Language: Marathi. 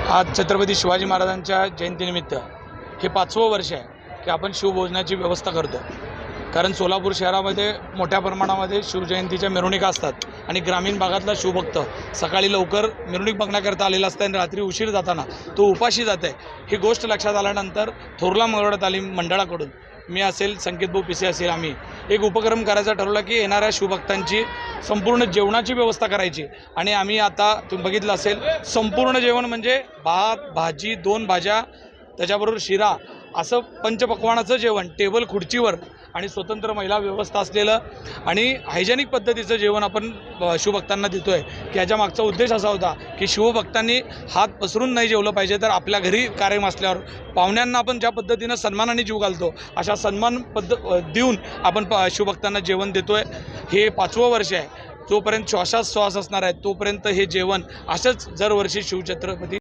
आज छत्रपती शिवाजी महाराजांच्या जयंतीनिमित्त हे 5वं वर्ष आहे की आपण शिवभोजनाची व्यवस्था करतो. कारण सोलापूर शहरामध्ये मोठ्या प्रमाणामध्ये शिवजयंतीच्या मिरवणुका असतात आणि ग्रामीण भागातला शिवभक्त सकाळी लवकर मिरवणूक बघण्याकरता आलेला असतं आणि रात्री उशीर जाताना तो उपाशी जात आहे. ही गोष्ट लक्षात आल्यानंतर थोरला मंगळवार तालीम मंडळाकडून मी असेल, संकेतभाऊ पिसे असेल, आम्ही एक उपक्रम करायचा ठरवला की येणाऱ्या शिवभक्तांची संपूर्ण जेवणाची व्यवस्था करायची. आणि आम्ही आता तुम्ही बघितलं असेल, संपूर्ण जेवण म्हणजे भात, भाजी, 2 भाज्या, त्याच्याबरोबर शिरा, असं पंचपक्वानाचं जेवण टेबल खुर्चीवर आणि स्वतंत्र महिला व्यवस्था असलेलं आणि हायजेनिक पद्धतीचं जेवण आपण शिवभक्तांना देतो आहे. की याच्या मागचा उद्देश असा होता की शिवभक्तांनी हात पसरून नाही जेवलं पाहिजे, तर आपल्या घरी कार्यक्रम असल्यावर पाहुण्यांना आपण ज्या पद्धतीनं सन्मानाने जीव घालतो अशा सन्मान देऊन आपण शिवभक्तांना जेवण देतो आहे. हे 5वं वर्ष आहे. जोपर्यंत श्वासात श्वास असणार आहे तोपर्यंत हे जेवण असंच दरवर्षी शिवछत्रपती